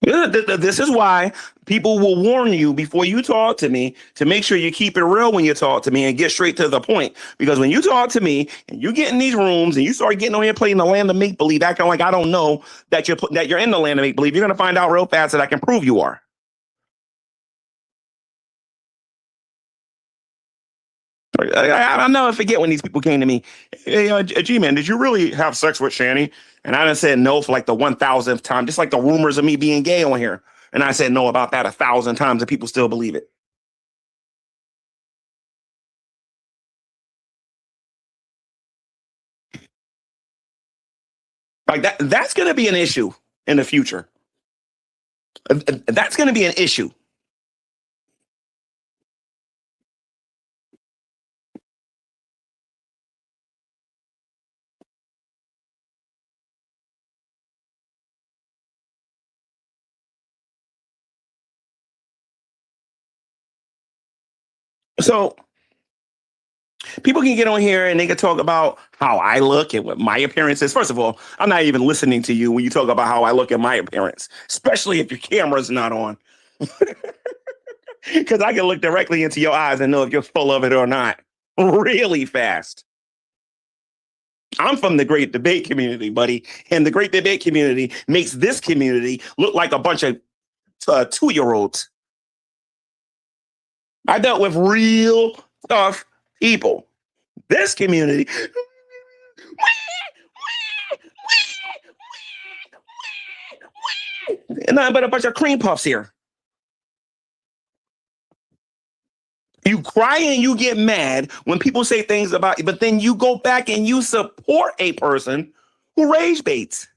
This is why people will warn you before you talk to me to make sure you keep it real when you talk to me and get straight to the point. Because when you talk to me and you get in these rooms and you start getting on here playing the land of make believe, acting like I don't know that you're in the land of make believe, you're gonna find out real fast that I can prove you are. I know I forget when these people came to me. Hey, G-Man, did you really have sex with Shani? And I done said no for like the 1,000th time, just like the rumors of me being gay on here. And I said no about that 1,000 times, and people still believe it. Like that's going to be an issue in the future. That's going to be an issue. So people can get on here and they can talk about how I look and what my appearance is. First of all, I'm not even listening to you when you talk about how I look at my appearance, especially if your camera's not on. Because I can look directly into your eyes and know if you're full of it or not really fast. I'm from the great debate community, buddy. And the great debate community makes this community look like a bunch of 2-year-olds. I dealt with real tough people. This community, and nothing but a bunch of cream puffs here. You cry and you get mad when people say things about you, but then you go back and you support a person who rage baits.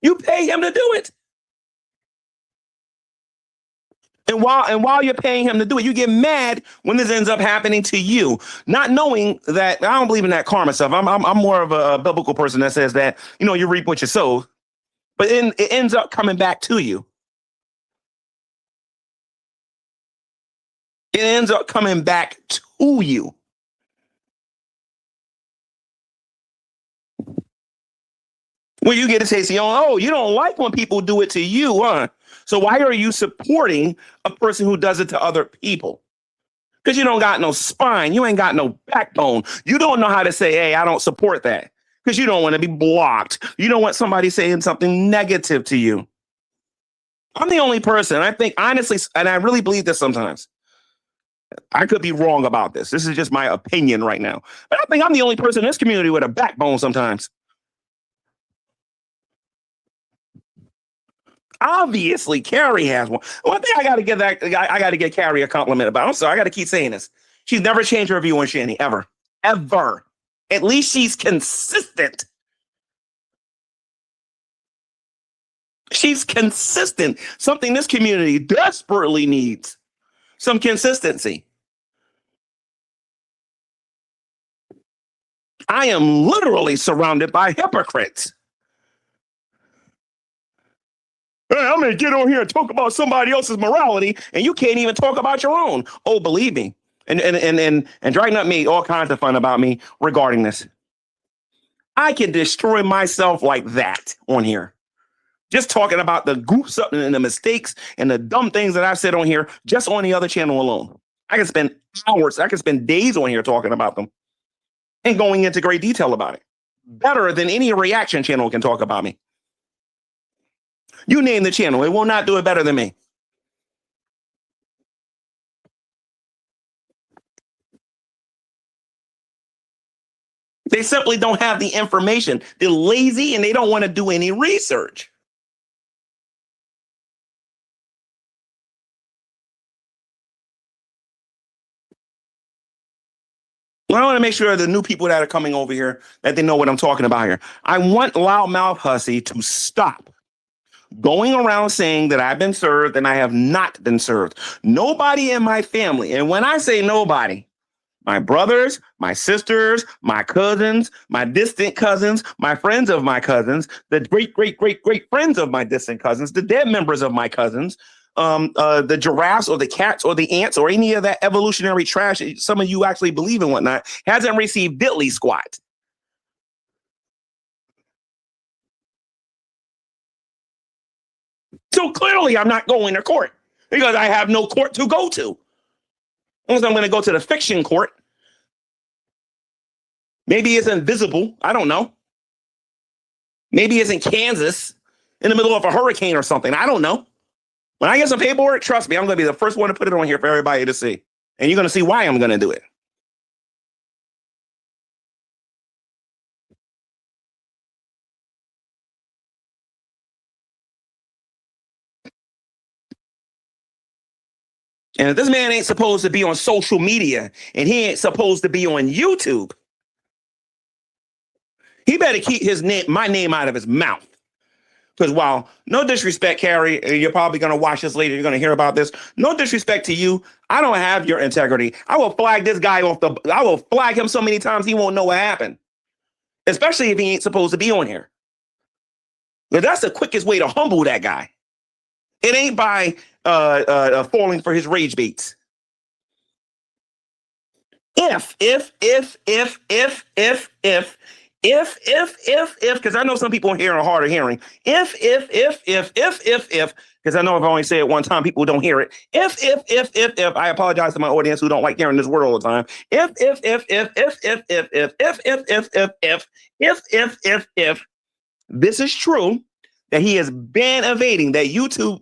You pay him to do it. And while you're paying him to do it, you get mad when this ends up happening to you, not knowing that I don't believe in that karma stuff. I'm more of a biblical person that says that you reap what you sow, but then it ends up coming back to you. It ends up coming back to you. When you get a taste of your own, you don't like when people do it to you, huh? So why are you supporting a person who does it to other people? Because you don't got no spine. You ain't got no backbone. You don't know how to say, hey, I don't support that. Because you don't want to be blocked. You don't want somebody saying something negative to you. I'm the only person, I think, honestly, and I really believe this sometimes. I could be wrong about this. This is just my opinion right now. But I think I'm the only person in this community with a backbone sometimes. Obviously, Carrie has one. One thing I got to give I got to give Carrie a compliment about. I'm sorry, I got to keep saying this. She's never changed her view on Shani ever, ever. At least she's consistent. She's consistent, something this community desperately needs. Some consistency. I am literally surrounded by hypocrites. Hey, I'm going to get on here and talk about somebody else's morality, and you can't even talk about your own. Oh, believe me. And dragging up me, all kinds of fun about me regarding this. I can destroy myself like that on here. Just talking about the goofs up and the mistakes and the dumb things that I've said on here, just on the other channel alone. I can spend hours, I can spend days on here talking about them and going into great detail about it. Better than any reaction channel can talk about me. You name the channel, it will not do it better than me. They simply don't have the information. They're lazy and they don't want to do any research. I want to make sure the new people that are coming over here that they know what I'm talking about here. I want loudmouth Hussy to stop going around saying that I've been served and I have not been served. Nobody in my family, and when I say nobody, my brothers, my sisters, my cousins, my distant cousins, my friends of my cousins, the great, great, great, great friends of my distant cousins, the dead members of my cousins, the giraffes or the cats or the ants or any of that evolutionary trash that some of you actually believe in whatnot, hasn't received diddly squat. So clearly I'm not going to court because I have no court to go to. Unless I'm going to go to the fiction court. Maybe it's invisible. I don't know. Maybe it's in Kansas in the middle of a hurricane or something. I don't know. When I get some paperwork, trust me, I'm going to be the first one to put it on here for everybody to see. And you're going to see why I'm going to do it. And if this man ain't supposed to be on social media and he ain't supposed to be on YouTube, he better keep my name out of his mouth. Because while no disrespect, Carrie, you're probably going to watch this later. You're going to hear about this. No disrespect to you. I don't have your integrity. I will flag this guy I will flag him so many times he won't know what happened. Especially if he ain't supposed to be on here. But that's the quickest way to humble that guy. It ain't by falling for his rage baits. If, because I know some people here are hard of hearing. If, because I know if I only say it one time, people don't hear it. If, I apologize to my audience who don't like hearing this word all the time. If, this is true, that he has been evading, that YouTube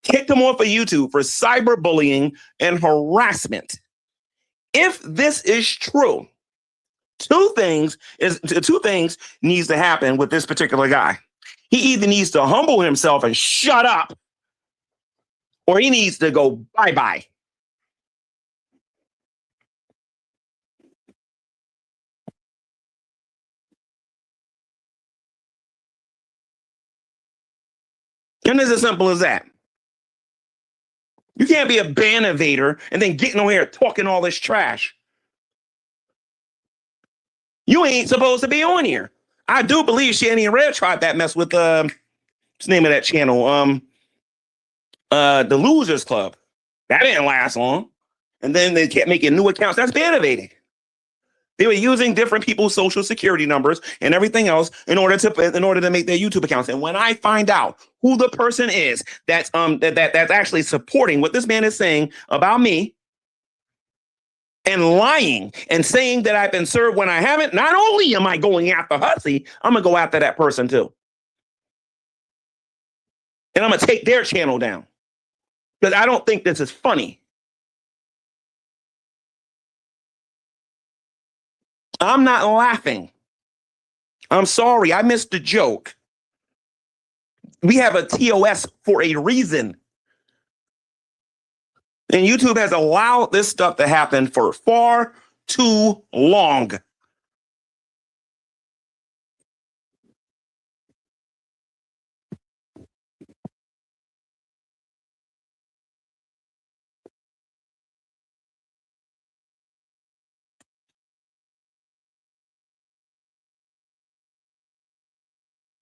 kicked him off of YouTube for cyberbullying and harassment. If this is true, two things needs to happen with this particular guy. He either needs to humble himself and shut up, or he needs to go bye-bye. And it's as simple as that. You can't be a ban evader and then getting over here talking all this trash. You ain't supposed to be on here. I do believe Shanny and Red tried that mess with what's the name of that channel? The Losers Club. That didn't last long. And then they kept making new accounts. That's ban evading. They were using different people's social security numbers and everything else in order to make their YouTube accounts. And when I find out who the person is that's actually supporting what this man is saying about me and lying and saying that I've been served when I haven't, not only am I going after Hussy, I'm gonna go after that person too. And I'm gonna take their channel down because I don't think this is funny. I'm not laughing. I'm sorry, I missed the joke. We have a TOS for a reason. And YouTube has allowed this stuff to happen for far too long.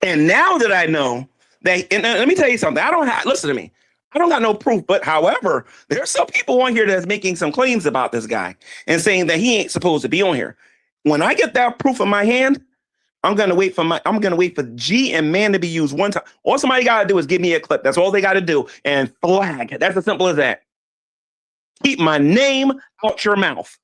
And now that I know that, and let me tell you something, listen to me. I don't got no proof, but however, there's some people on here that's making some claims about this guy and saying that he ain't supposed to be on here. When I get that proof in my hand, I'm gonna wait for G and man to be used one time. All somebody gotta do is give me a clip. That's all they gotta do. And flag. That's as simple as that. Keep my name out your mouth.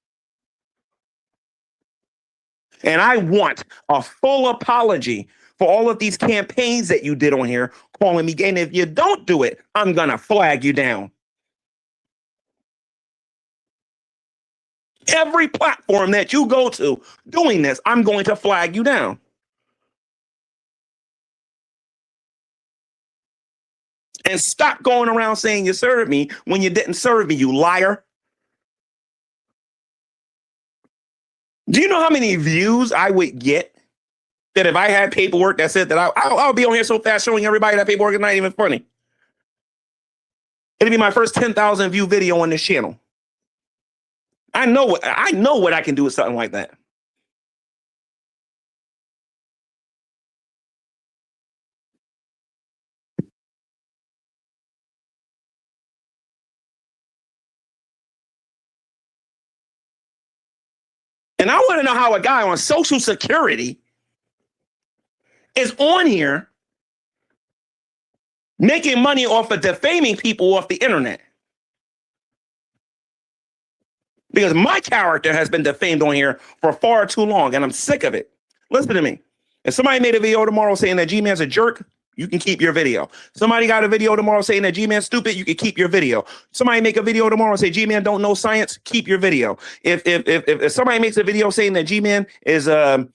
And I want a full apology for all of these campaigns that you did on here calling me gay. And if you don't do it, I'm gonna flag you down. Every platform that you go to doing this, I'm going to flag you down. And stop going around saying you served me when you didn't serve me, you liar. Do you know how many views I would get that if I had paperwork that said that I'll be on here so fast showing everybody that paperwork is not even funny? It'll be my first 10,000 view video on this channel. I know what I can do with something like that. And I want to know how a guy on Social Security is on here making money off of defaming people off the internet. Because my character has been defamed on here for far too long, and I'm sick of it. Listen to me. If somebody made a video tomorrow saying that G-Man's a jerk, you can keep your video. Somebody got a video tomorrow saying that G-Man's stupid, you can keep your video. Somebody make a video tomorrow and say G-Man don't know science, keep your video. If somebody makes a video saying that G-Man is that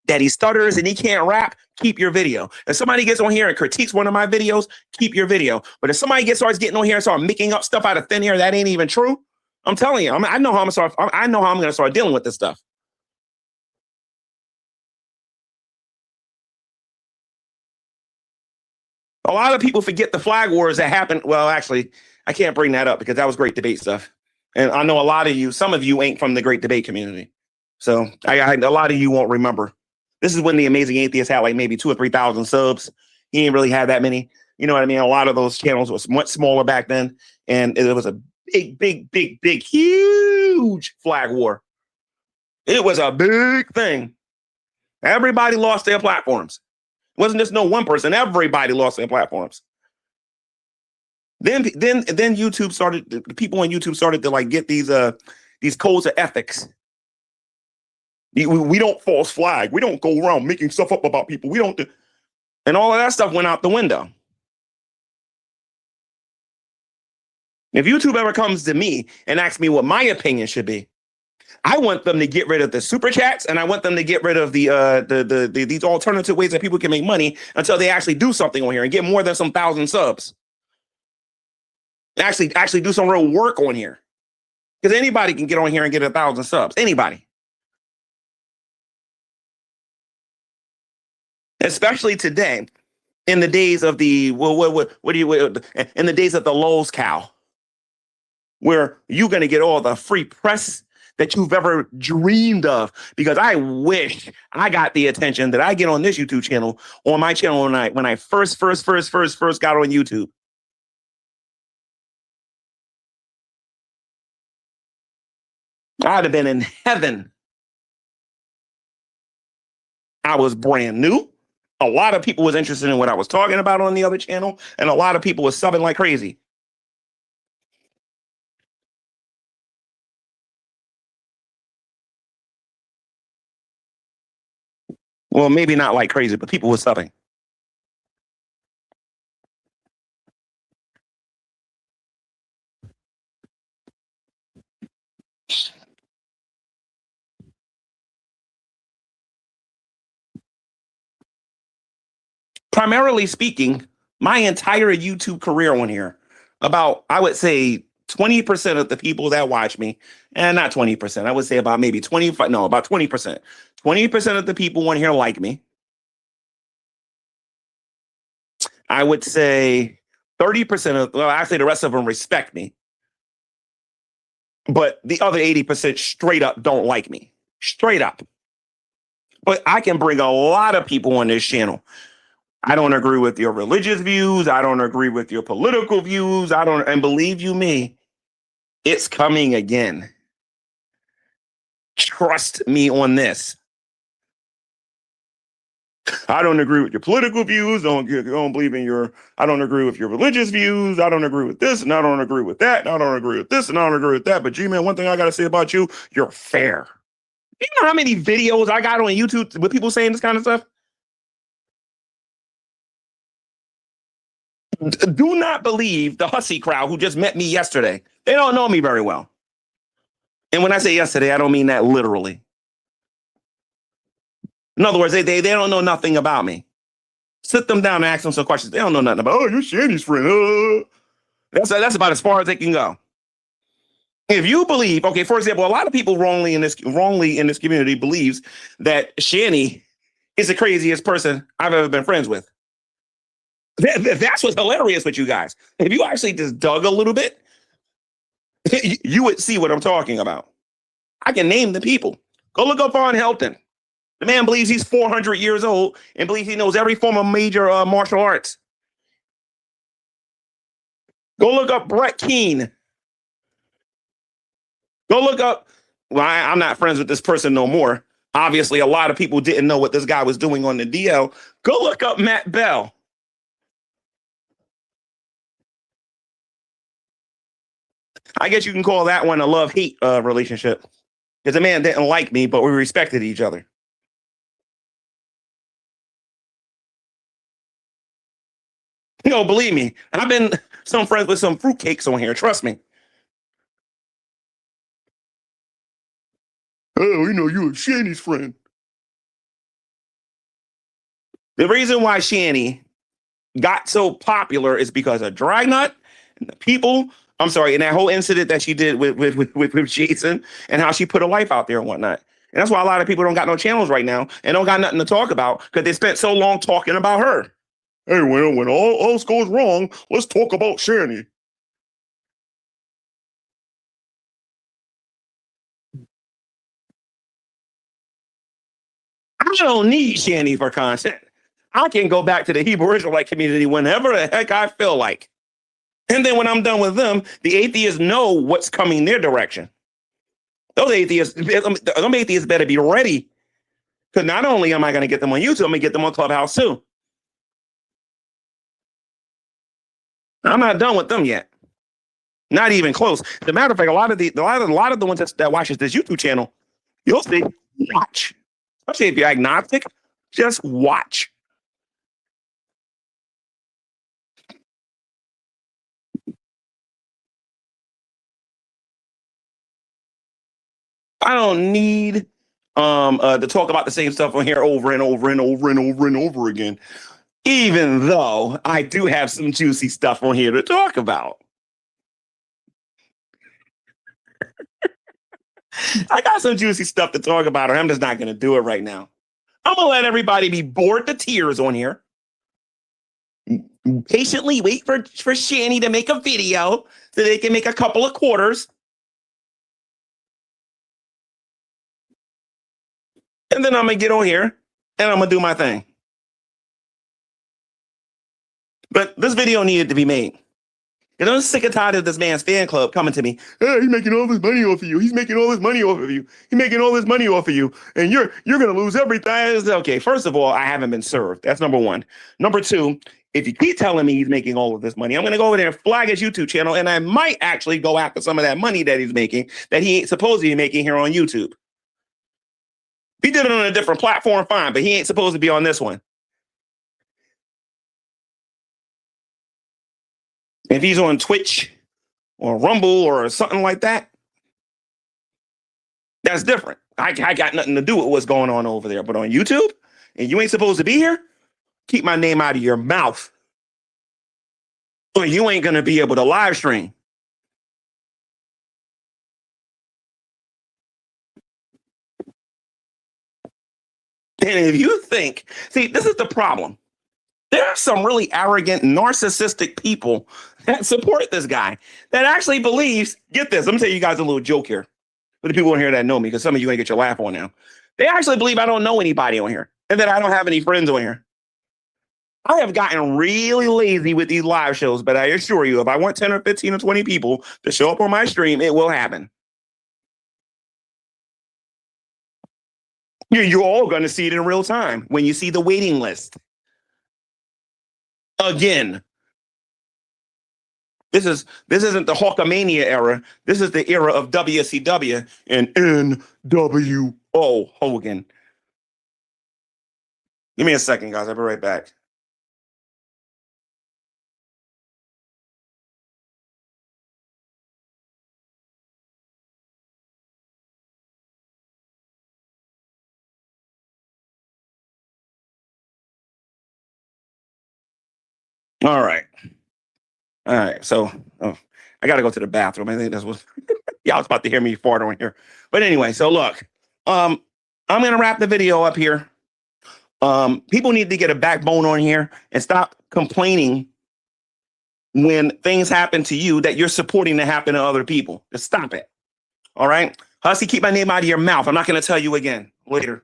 he stutters and he can't rap, keep your video. If somebody gets on here and critiques one of my videos, keep your video. But if somebody starts getting on here and start making up stuff out of thin air that ain't even true, I'm telling you, I know how I'm going to start dealing with this stuff. A lot of people forget the flag wars that happened. Well, actually, I can't bring that up because that was great debate stuff. And I know some of you ain't from the great debate community. So a lot of you won't remember. This is when the Amazing Atheist had like maybe 2,000 or 3,000 subs. He didn't really have that many. You know what I mean? A lot of those channels was much smaller back then. And it was a big, huge flag war. It was a big thing. Everybody lost their platforms. It wasn't just no one person. Everybody lost their platforms. Then YouTube started. The people on YouTube started to like get these codes of ethics. We don't false flag. We don't go around making stuff up about people. We don't. And all of that stuff went out the window. If YouTube ever comes to me and asks me what my opinion should be, I want them to get rid of the super chats, and I want them to get rid of these alternative ways that people can make money until they actually do something on here and get more than some 1,000 subs. Actually do some real work on here, because anybody can get on here and get 1,000 subs. Anybody, especially today, in the days of the in the days of the Lowe's cow, where you're going to get all the free press that you've ever dreamed of. Because I wish I got the attention that I get on this YouTube channel, on my channel when I first got on YouTube. I'd have been in heaven. I was brand new. A lot of people was interested in what I was talking about on the other channel, and a lot of people was subbing like crazy. Well, maybe not like crazy, but people were subbing. Primarily speaking, my entire YouTube career on here, about, I would say 20% of the people that watch me, and not 20%, I would say about maybe 25, no, about 20%. 20% of the people on here like me. I would say 30% of, well, actually the rest of them respect me. But the other 80% straight up don't like me. Straight up. But I can bring a lot of people on this channel. I don't agree with your religious views. I don't agree with your political views. And believe you me, it's coming again. Trust me on this. I don't agree with your political views. Don't believe in I don't agree with your religious views. I don't agree with this, and I don't agree with that, and I don't agree with this, and I don't agree with that. But G-Man, one thing I got to say about you, you're fair. You know how many videos I got on YouTube with people saying this kind of stuff? Do not believe the Hussy crowd who just met me yesterday. They don't know me very well. And when I say yesterday, I don't mean that literally. In other words, they don't know nothing about me. Sit them down and ask them some questions. They don't know nothing about, oh, you're Shanny's friend. That's about as far as they can go. If you believe, okay, for example, a lot of people wrongly in this community believes that Shanny is the craziest person I've ever been friends with. That's what's hilarious with you guys. If you actually just dug a little bit, you would see what I'm talking about. I can name the people. Go look up Von Helton. The man believes he's 400 years old and believes he knows every form of major martial arts. Go look up Brett Keane. Go look up, well, I'm not friends with this person no more. Obviously, a lot of people didn't know what this guy was doing on the DL. Go look up Matt Bell. I guess you can call that one a love-hate relationship. Because the man didn't like me, but we respected each other. You know, believe me, I've been some friends with some fruitcakes on here. Trust me. Oh, we know you're Shanny's friend. The reason why Shanny got so popular is because of Dragnut and the people. I'm sorry, and that whole incident that she did with Jason and how she put her life out there and whatnot. And that's why a lot of people don't got no channels right now and don't got nothing to talk about because they spent so long talking about her. Hey, well, when all else goes wrong, let's talk about Shanny. I don't need Shanny for content. I can go back to the Hebrew Israelite community whenever the heck I feel like. And then when I'm done with them, the atheists know what's coming their direction. Those atheists better be ready. Because not only am I going to get them on YouTube, I'm going to get them on Clubhouse too. I'm not done with them yet. Not even close. As a matter of fact, a lot of the ones that watches this YouTube channel, you'll see, watch. Especially if you're agnostic, just watch. I don't need to talk about the same stuff on here over and over and over and over and over again, even though I do have some juicy stuff on here to talk about. I got some juicy stuff to talk about, or I'm just not going to do it right now. I'm going to let everybody be bored to tears on here. Patiently wait for Shanny to make a video so they can make a couple of quarters. And then I'm going to get on here and I'm going to do my thing. But this video needed to be made. And I'm sick and tired of this man's fan club coming to me. Hey, he's making all this money off of you. He's making all this money off of you. He's making all this money off of you. And you're going to lose everything. Okay, first of all, I haven't been served. That's number one. Number two, if you keep telling me he's making all of this money, I'm going to go over there and flag his YouTube channel. And I might actually go after some of that money that he's making that he ain't supposed to be making here on YouTube. If he did it on a different platform, fine. But he ain't supposed to be on this one. If he's on Twitch or Rumble or something like that, that's different. I got nothing to do with what's going on over there. But on YouTube, and you ain't supposed to be here, keep my name out of your mouth. Or you ain't going to be able to live stream. And if you think, see, this is the problem. There are some really arrogant, narcissistic people that support this guy that actually believes, get this, let me tell you guys a little joke here. for the people on here that know me, because some of you ain't get your laugh on now. They actually believe I don't know anybody on here and that I don't have any friends on here. I have gotten really lazy with these live shows, but I assure you, if I want 10 or 15 or 20 people to show up on my stream, it will happen. You're all going to see it in real time when you see the waiting list. Again, this isn't the Hulkamania era. This is the era of WCW and NWO Hogan. Give me a second, guys. I'll be right back. All right. So I got to go to the bathroom. I think that's what y'all was about to hear me fart on here. But anyway, so look, I'm going to wrap the video up here. People need to get a backbone on here and stop complaining when things happen to you that you're supporting to happen to other people. Just stop it. All right. Hussy, keep my name out of your mouth. I'm not going to tell you again. Later.